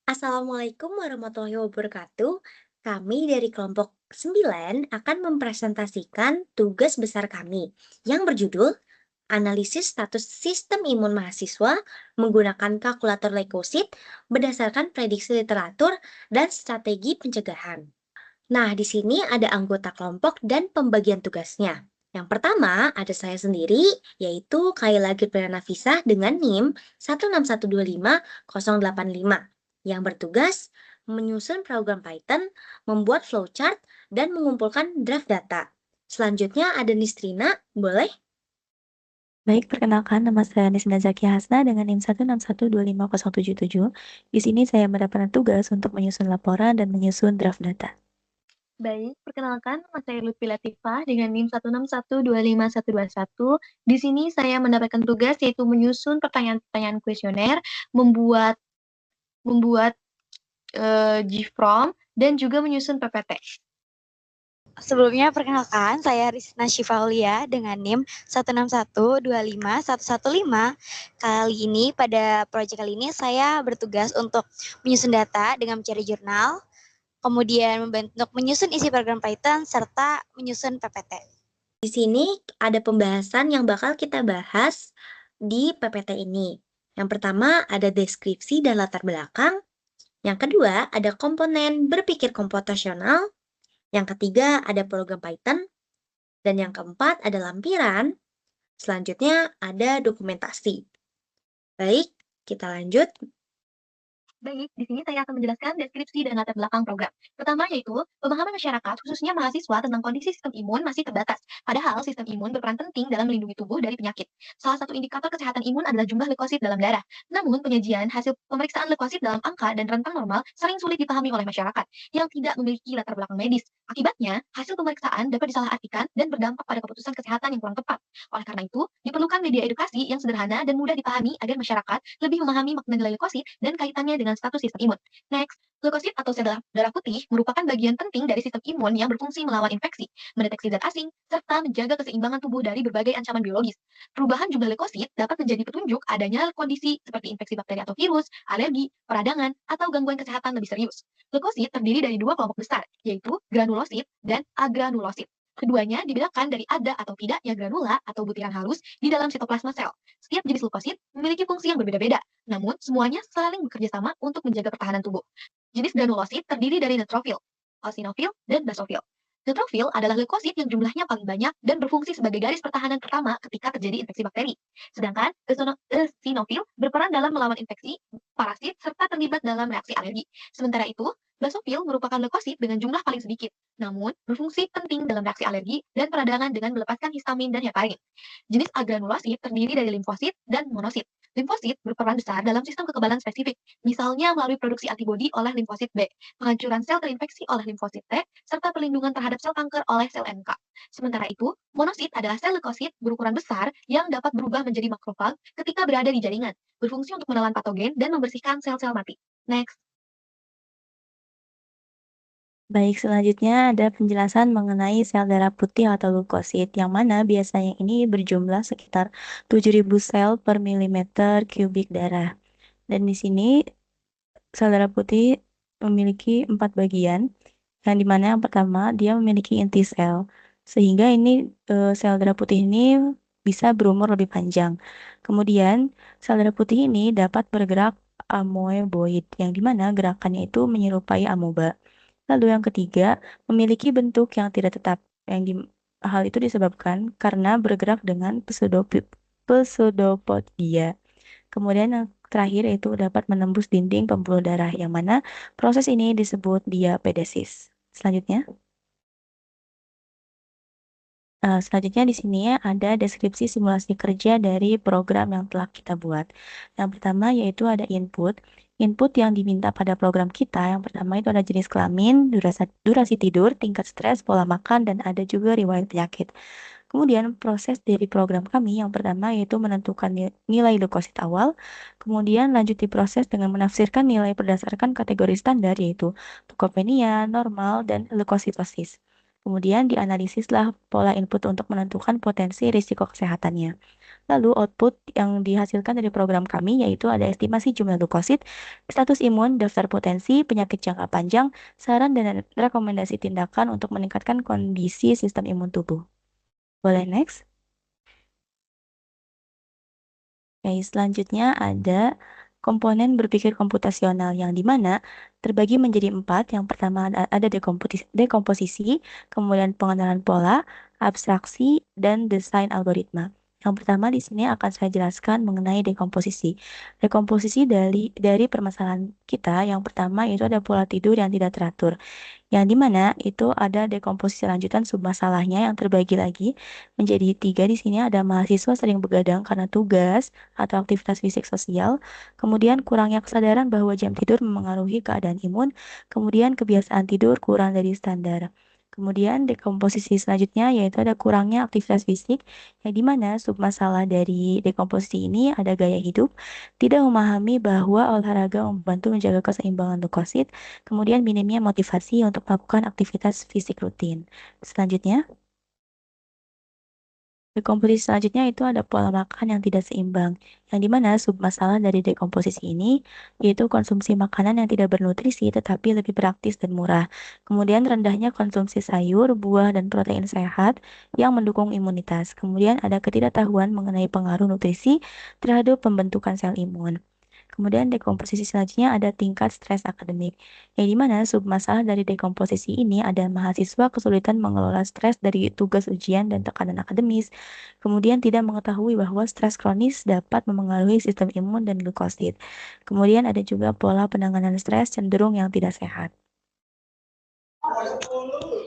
Assalamualaikum warahmatullahi wabarakatuh. Kami dari kelompok 9 akan mempresentasikan tugas besar kami yang berjudul Analisis Status Sistem Imun Mahasiswa menggunakan kalkulator leukosit berdasarkan prediksi literatur dan strategi pencegahan. Nah, di sini ada anggota kelompok dan pembagian tugasnya. Yang pertama, ada saya sendiri, yaitu Kaila Girpriana Nafisah dengan NIM 16125-085, yang bertugas menyusun program Python, membuat flowchart, dan mengumpulkan draft data. Selanjutnya ada Nistrina, boleh? Baik, perkenalkan nama saya Nisna Zaki Hasna dengan NIM 161250077. Di sini saya mendapatkan tugas untuk menyusun laporan dan menyusun draft data. Baik, perkenalkan nama saya Lutfi Latifah dengan NIM 161251121. Di sini saya mendapatkan tugas yaitu menyusun pertanyaan-pertanyaan kuesioner, membuat membuat GFROM dan juga menyusun PPT. Sebelumnya perkenalkan, saya Risna Syifaulia dengan NIM 161251115. Pada proyek kali ini saya bertugas untuk menyusun data dengan mencari jurnal, kemudian membantu menyusun isi program Python serta menyusun PPT. Di sini ada pembahasan yang bakal kita bahas di PPT ini. Yang pertama ada deskripsi dan latar belakang. Yang kedua ada komponen berpikir komputasional. Yang ketiga ada program Python. Dan yang keempat ada lampiran. Selanjutnya ada dokumentasi. Baik, kita lanjut. Baik, di sini saya akan menjelaskan deskripsi dan latar belakang program. Pertama yaitu, pemahaman masyarakat, khususnya mahasiswa tentang kondisi sistem imun masih terbatas. Padahal sistem imun berperan penting dalam melindungi tubuh dari penyakit. Salah satu indikator kesehatan imun adalah jumlah leukosit dalam darah. Namun, penyajian hasil pemeriksaan leukosit dalam angka dan rentang normal sering sulit dipahami oleh masyarakat yang tidak memiliki latar belakang medis. Akibatnya, hasil pemeriksaan dapat disalahartikan dan berdampak pada keputusan kesehatan yang kurang tepat. Oleh karena itu, diperlukan media edukasi yang sederhana dan mudah dipahami agar masyarakat lebih memahami makna nilai leukosit dan kaitannya dengan status sistem imun. Next, leukosit atau sel darah putih merupakan bagian penting dari sistem imun yang berfungsi melawan infeksi, mendeteksi zat asing, serta menjaga keseimbangan tubuh dari berbagai ancaman biologis. Perubahan jumlah leukosit dapat menjadi petunjuk adanya kondisi seperti infeksi bakteri atau virus, alergi, peradangan, atau gangguan kesehatan lebih serius. Leukosit terdiri dari dua kelompok besar, yaitu granulosit dan agranulosit. Keduanya dibedakan dari ada atau tidaknya granula atau butiran halus di dalam sitoplasma sel. Setiap jenis leukosit memiliki fungsi yang berbeda-beda, namun semuanya saling bekerja sama untuk menjaga pertahanan tubuh. Jenis granulosit terdiri dari neutrofil, eosinofil, dan basofil. Neutrofil adalah leukosit yang jumlahnya paling banyak dan berfungsi sebagai garis pertahanan pertama ketika terjadi infeksi bakteri. Sedangkan eosinofil berperan dalam melawan infeksi, parasit, serta terlibat dalam reaksi alergi. Sementara itu, basofil merupakan leukosit dengan jumlah paling sedikit, namun berfungsi penting dalam reaksi alergi dan peradangan dengan melepaskan histamin dan heparin. Jenis agranulosit terdiri dari limfosit dan monosit. Limfosit berperan besar dalam sistem kekebalan spesifik, misalnya melalui produksi antibodi oleh limfosit B, penghancuran sel terinfeksi oleh limfosit T, serta perlindungan terhadap sel kanker oleh sel NK. Sementara itu, monosit adalah sel leukosit berukuran besar yang dapat berubah menjadi makrofag ketika berada di jaringan, berfungsi untuk menelan patogen dan membersihkan sel-sel mati. Next. Baik, selanjutnya ada penjelasan mengenai sel darah putih atau leukosit, yang mana biasanya ini berjumlah sekitar 7.000 sel per milimeter kubik darah. Dan di sini sel darah putih memiliki 4 bagian, yang dimana yang pertama dia memiliki inti sel, sehingga ini sel darah putih ini bisa berumur lebih panjang. Kemudian sel darah putih ini dapat bergerak amoeboid, yang dimana gerakannya itu menyerupai amoeba. Lalu yang ketiga, memiliki bentuk yang tidak tetap. Hal itu disebabkan karena bergerak dengan pseudopodia. Kemudian yang terakhir yaitu dapat menembus dinding pembuluh darah, yang mana proses ini disebut diapedesis. Selanjutnya di sini ada deskripsi simulasi kerja dari program yang telah kita buat. Yang pertama yaitu ada input. Input yang diminta pada program kita, yang pertama itu ada jenis kelamin, durasi tidur, tingkat stres, pola makan, dan ada juga riwayat penyakit. Kemudian proses dari program kami yang pertama yaitu menentukan nilai leukosit awal, kemudian lanjut diproses dengan menafsirkan nilai berdasarkan kategori standar yaitu leukopenia, normal, dan leukositosis. Kemudian dianalisislah pola input untuk menentukan potensi risiko kesehatannya. Lalu output yang dihasilkan dari program kami yaitu ada estimasi jumlah leukosit, status imun, daftar potensi, penyakit jangka panjang, saran dan rekomendasi tindakan untuk meningkatkan kondisi sistem imun tubuh. Boleh next? Oke, selanjutnya ada komponen berpikir komputasional yang dimana terbagi menjadi 4. Yang pertama ada dekomposisi, kemudian pengenalan pola, abstraksi, dan desain algoritma. Yang pertama di sini akan saya jelaskan mengenai dekomposisi. Dekomposisi dari permasalahan kita yang pertama yaitu ada pola tidur yang tidak teratur. Yang dimana itu ada dekomposisi lanjutan submasalahnya yang terbagi lagi menjadi 3. Di sini ada mahasiswa sering begadang karena tugas atau aktivitas fisik sosial, kemudian kurangnya kesadaran bahwa jam tidur memengaruhi keadaan imun, kemudian kebiasaan tidur kurang dari standar. Kemudian dekomposisi selanjutnya yaitu ada kurangnya aktivitas fisik, yang dimana submasalah dari dekomposisi ini ada gaya hidup, tidak memahami bahwa olahraga membantu menjaga keseimbangan leukosit, kemudian minimnya motivasi untuk melakukan aktivitas fisik rutin. Selanjutnya, dekomposisi selanjutnya itu ada pola makan yang tidak seimbang, yang dimana submasalah dari dekomposisi ini yaitu konsumsi makanan yang tidak bernutrisi tetapi lebih praktis dan murah. Kemudian rendahnya konsumsi sayur, buah, dan protein sehat yang mendukung imunitas. Kemudian ada ketidaktahuan mengenai pengaruh nutrisi terhadap pembentukan sel imun. Kemudian dekomposisi selanjutnya ada tingkat stres akademik, yang dimana submasalah dari dekomposisi ini ada mahasiswa kesulitan mengelola stres dari tugas ujian dan tekanan akademis, kemudian tidak mengetahui bahwa stres kronis dapat memengaruhi sistem imun dan glukosid. Kemudian ada juga pola penanganan stres cenderung yang tidak sehat.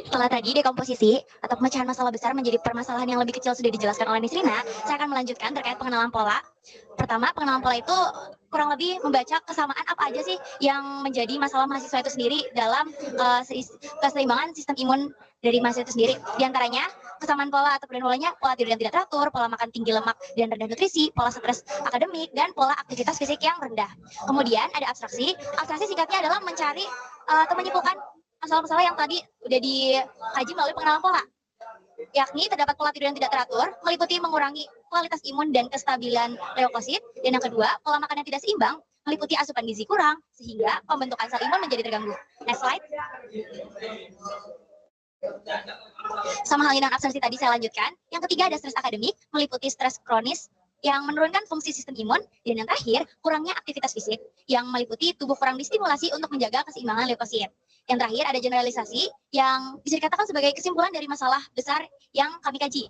Setelah tadi dekomposisi atau pemecahan masalah besar menjadi permasalahan yang lebih kecil sudah dijelaskan oleh Nisrina, saya akan melanjutkan terkait pengenalan pola. Pertama, pengenalan pola itu kurang lebih membaca kesamaan apa aja sih yang menjadi masalah mahasiswa itu sendiri dalam keseimbangan sistem imun dari mahasiswa itu sendiri. Di antaranya, kesamaan pola atau polanya pola tidur yang tidak teratur, pola makan tinggi lemak dan rendah nutrisi, pola stres akademik, dan pola aktivitas fisik yang rendah. Kemudian ada abstraksi. Abstraksi singkatnya adalah mencari atau menyimpulkan masalah-masalah yang tadi udah dikaji melalui pengenalan pola, yakni terdapat pola tidur yang tidak teratur, meliputi mengurangi kualitas imun dan kestabilan leukosit, dan yang kedua, pola makan yang tidak seimbang, meliputi asupan gizi kurang, sehingga pembentukan sel imun menjadi terganggu. Next slide. Sama halnya dengan abstraksi tadi saya lanjutkan. Yang ketiga ada stres akademik, meliputi stres kronis yang menurunkan fungsi sistem imun, dan yang terakhir kurangnya aktivitas fisik yang meliputi tubuh kurang distimulasi untuk menjaga keseimbangan leukosit. Yang terakhir ada generalisasi yang bisa dikatakan sebagai kesimpulan dari masalah besar yang kami kaji.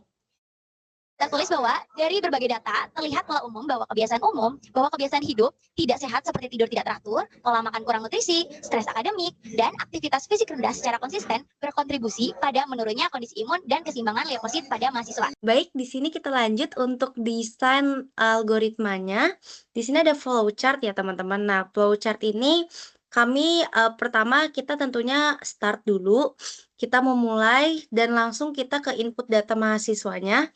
Kita tulis bahwa dari berbagai data terlihat pola umum bahwa kebiasaan hidup tidak sehat seperti tidur tidak teratur, pola makan kurang nutrisi, stres akademik, dan aktivitas fisik rendah secara konsisten berkontribusi pada menurunnya kondisi imun dan keseimbangan leukosit pada mahasiswa. Baik, di sini kita lanjut untuk desain algoritmanya. Di sini ada flowchart ya teman-teman. Nah, flowchart ini kami pertama kita tentunya start dulu. Kita memulai dan langsung kita ke input data mahasiswanya.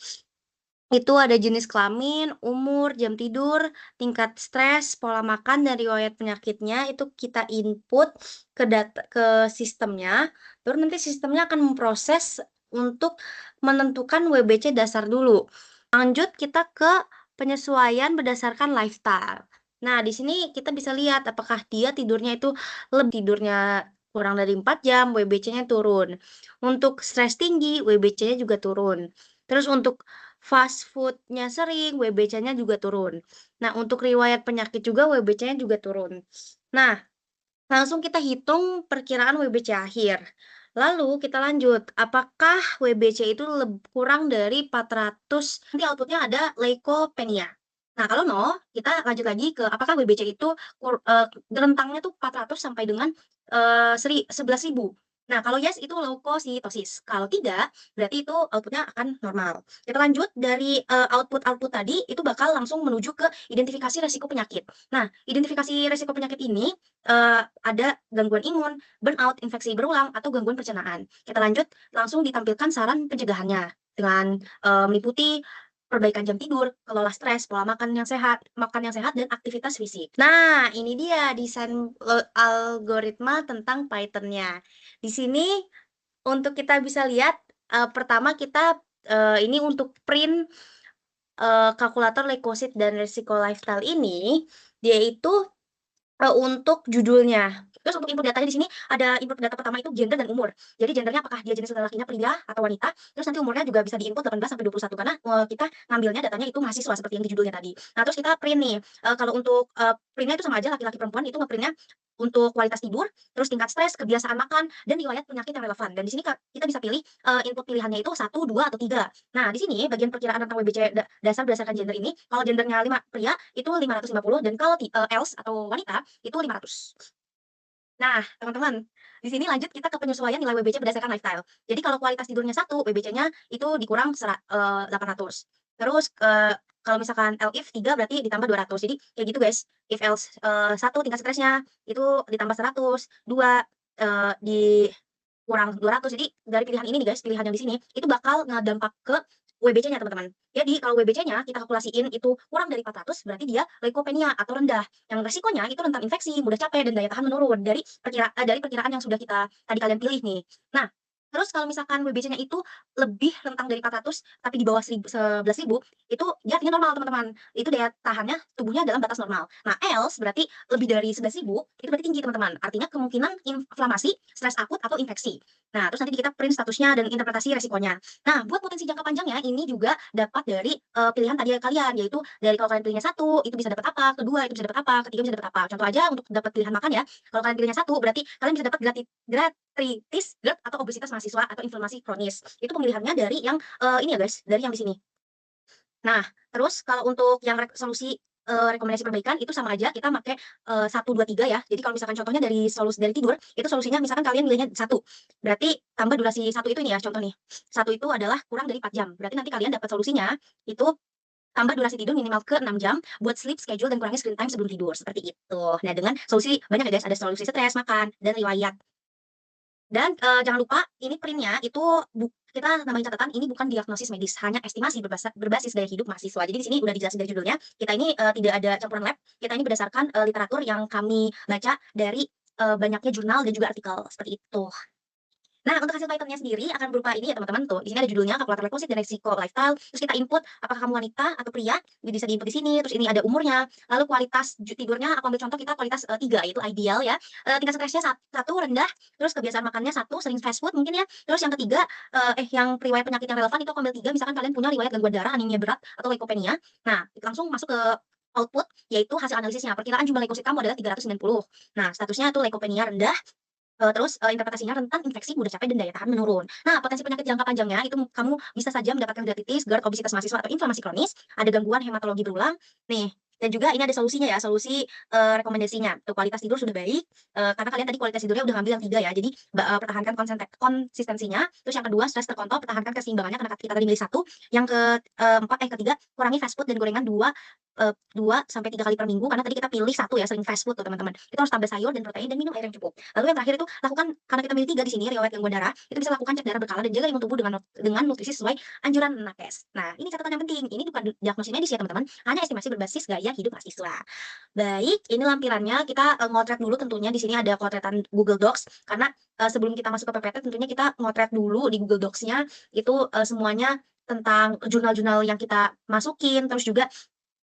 Itu ada jenis kelamin, umur, jam tidur, tingkat stres, pola makan, dan riwayat penyakitnya. Itu kita input ke sistemnya. Baru nanti sistemnya akan memproses untuk menentukan WBC dasar dulu. Lanjut kita ke penyesuaian berdasarkan lifestyle. Nah, di sini kita bisa lihat apakah dia tidurnya itu tidurnya kurang dari 4 jam, WBC-nya turun. Untuk stres tinggi, WBC-nya juga turun. Terus untuk fast food-nya sering, WBC-nya juga turun. Nah, untuk riwayat penyakit juga WBC-nya juga turun. Nah, langsung kita hitung perkiraan WBC akhir. Lalu kita lanjut, apakah WBC itu kurang dari 400? Nanti outputnya ada leukopenia. Nah, kalau no, kita lanjut lagi ke apakah WBC itu rentangnya tuh 400 sampai dengan 11.000. Nah, kalau yes itu leukositosis. Kalau tidak, berarti itu outputnya akan normal. Kita lanjut dari output tadi, itu bakal langsung menuju ke identifikasi resiko penyakit. Nah, identifikasi resiko penyakit ini ada gangguan imun, burnout, infeksi berulang, atau gangguan pencernaan. Kita lanjut, langsung ditampilkan saran pencegahannya dengan meliputi perbaikan jam tidur, kelola stres, pola makan yang sehat, dan aktivitas fisik. Nah, ini dia desain algoritma tentang Python-nya. Di sini untuk kita bisa lihat, pertama kita ini untuk print kalkulator leukosit dan resiko lifestyle ini, dia itu untuk judulnya. Terus untuk input datanya di sini ada input data pertama itu gender dan umur. Jadi gendernya apakah dia jenis laki-lakinya pria atau wanita. Terus nanti umurnya juga bisa diinput 18 sampai 21 karena kita ngambilnya datanya itu mahasiswa seperti yang di judulnya tadi. Nah, terus kita print nih. Kalau untuk printnya itu sama aja laki-laki perempuan itu ngeprintnya untuk kualitas tidur, terus tingkat stres, kebiasaan makan, dan riwayat penyakit yang relevan. Dan di sini kita bisa pilih input pilihannya itu 1, 2, atau 3. Nah, di sini bagian perkiraan tentang WBC dasar berdasarkan gender ini, kalau gendernya 5 pria itu 550 dan kalau else atau wanita itu 500. Nah, teman-teman, di sini lanjut kita ke penyesuaian nilai WBC berdasarkan lifestyle. Jadi kalau kualitas tidurnya 1, WBC-nya itu dikurang 800. Terus kalau misalkan if 3 berarti ditambah 200. Jadi kayak gitu guys. If else 1 tingkat stresnya itu ditambah 100, 2 dikurang 200. Jadi dari pilihan ini nih guys, pilihan yang di sini itu bakal ngedampak ke WBC-nya teman-teman. Jadi kalau WBC-nya kita kalkulasiin itu kurang dari 400 berarti dia leukopenia atau rendah. Yang resikonya itu rentan infeksi, mudah capek dan daya tahan menurun dari perkiraan yang sudah kita tadi kalian pilih nih. Nah, terus kalau misalkan WBC-nya itu lebih rentang dari 400 tapi di bawah 11.000 itu dia artinya normal teman-teman. Itu daya tahannya tubuhnya dalam batas normal. Nah, else berarti lebih dari 11.000 itu berarti tinggi teman-teman. Artinya kemungkinan inflamasi, stres akut atau infeksi. Nah, terus nanti kita print statusnya dan interpretasi resikonya. Nah, buat potensi jangka panjangnya ini juga dapat dari pilihan tadi kalian, yaitu dari kalau kalian pilihnya 1 itu bisa dapat apa, kedua itu bisa dapat apa, ketiga bisa dapat apa. Contoh aja untuk dapat pilihan makan ya, kalau kalian pilihnya 1 berarti kalian bisa dapat gastritis, GERD atau obesitas mahasiswa atau inflamasi kronis. Itu pemilihannya dari yang ini ya guys, dari yang di sini. Nah, terus kalau untuk yang solusi rekomendasi perbaikan itu sama aja kita pakai 1, 2, 3 ya. Jadi kalau misalkan contohnya dari dari tidur, itu solusinya misalkan kalian nilainya 1. Berarti tambah durasi 1 itu ini ya contoh nih. 1 itu adalah kurang dari 4 jam. Berarti nanti kalian dapat solusinya itu tambah durasi tidur minimal ke 6 jam buat sleep schedule dan kurangi screen time sebelum tidur. Seperti itu. Nah, dengan solusi banyak ya guys, ada solusi stres, makan, dan riwayat. Dan jangan lupa ini print-nya itu kita nambahin catatan ini bukan diagnosis medis, hanya estimasi berbasis gaya hidup mahasiswa. Jadi di sini udah dijelasin dari judulnya, kita ini tidak ada campuran lab, kita ini berdasarkan literatur yang kami baca dari banyaknya jurnal dan juga artikel seperti itu. Nah, untuk hasil Python-nya sendiri akan berupa ini ya teman-teman tuh. Di sini ada judulnya kalkulator leukosit dan resiko lifestyle. Terus kita input apakah kamu wanita atau pria, bisa diinput di sini. Terus ini ada umurnya. Lalu kualitas tidurnya aku ambil contoh kita kualitas 3 yaitu ideal ya. Tingkat stresnya 1 rendah, terus kebiasaan makannya 1 sering fast food mungkin ya. Terus yang ketiga yang riwayat penyakit yang relevan itu aku ambil 3 misalkan kalian punya riwayat gangguan darah, anemia berat atau leukopenia. Nah, langsung masuk ke output yaitu hasil analisisnya. Perkiraan jumlah leukosit kamu adalah 390. Nah, statusnya itu leukopenia rendah. Terus interpretasinya rentan infeksi, mudah capek, dan daya tahan menurun. Nah, potensi penyakit jangka panjangnya itu kamu bisa saja mendapatkan gastritis, GERD, obesitas mahasiswa, atau inflamasi kronis, ada gangguan hematologi berulang. Nih, dan juga ini ada solusinya ya, solusi rekomendasinya. Tuh, kualitas tidur sudah baik, karena kalian tadi kualitas tidurnya udah ngambil yang 3 ya. Jadi pertahankan konsistensinya. Terus yang kedua, stres terkontrol, pertahankan keseimbangannya karena kita tadi milih 1. Yang ketiga, kurangi fast food dan gorengan 2 sampai 3 kali per minggu karena tadi kita pilih 1 ya, sering fast food tuh teman-teman. Kita harus tambah sayur dan protein dan minum air yang cukup. Lalu yang terakhir itu lakukan karena kita milih 3 di sini riwayat gangguan darah, itu bisa lakukan cek darah berkala dan jaga imun tubuh dengan nutrisi sesuai anjuran nakes. Nah, ini catatan yang penting. Ini bukan diagnosis medis ya teman-teman, hanya estimasi berbasis gaya hidup mahasiswa. Baik, ini lampirannya kita ngotret dulu tentunya di sini ada potretan Google Docs karena sebelum kita masuk ke PPT tentunya kita ngotret dulu di Google Docs-nya itu semuanya tentang jurnal-jurnal yang kita masukin, terus juga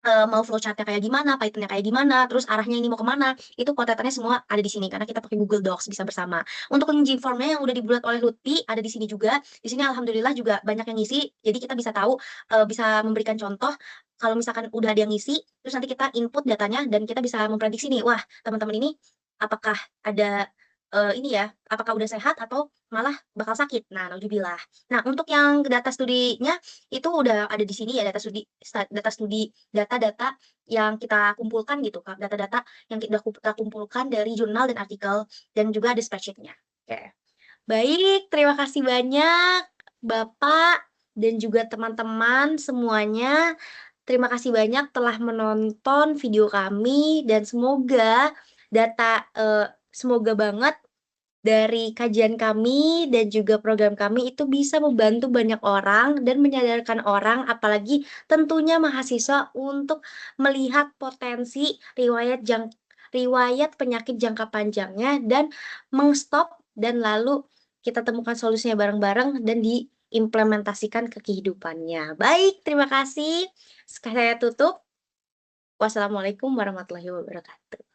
mau flowchart-nya kayak gimana, Python-nya kayak gimana, terus arahnya ini mau kemana, itu potretannya semua ada di sini karena kita pakai Google Docs bisa bersama. Untuk link formnya yang udah dibuat oleh Lutfi ada di sini juga. Di sini alhamdulillah juga banyak yang ngisi, jadi kita bisa tahu bisa memberikan contoh kalau misalkan udah ada yang ngisi, terus nanti kita input datanya dan kita bisa memprediksi nih, wah teman-teman ini apakah ada ini ya, apakah udah sehat atau malah bakal sakit. Nah, naudzubillah. Nah, untuk yang data studinya itu udah ada di sini ya data-data yang kita kumpulkan gitu, Kak. Data-data yang kita kumpulkan dari jurnal dan artikel dan juga ada spreadsheet-nya. Oke. Baik, terima kasih banyak Bapak dan juga teman-teman semuanya. Terima kasih banyak telah menonton video kami dan semoga semoga banget dari kajian kami dan juga program kami itu bisa membantu banyak orang dan menyadarkan orang, apalagi tentunya mahasiswa untuk melihat potensi riwayat penyakit jangka panjangnya dan mengstop dan lalu kita temukan solusinya bareng-bareng dan implementasikan ke kehidupannya. Baik, terima kasih. Saya tutup. Wassalamualaikum warahmatullahi wabarakatuh.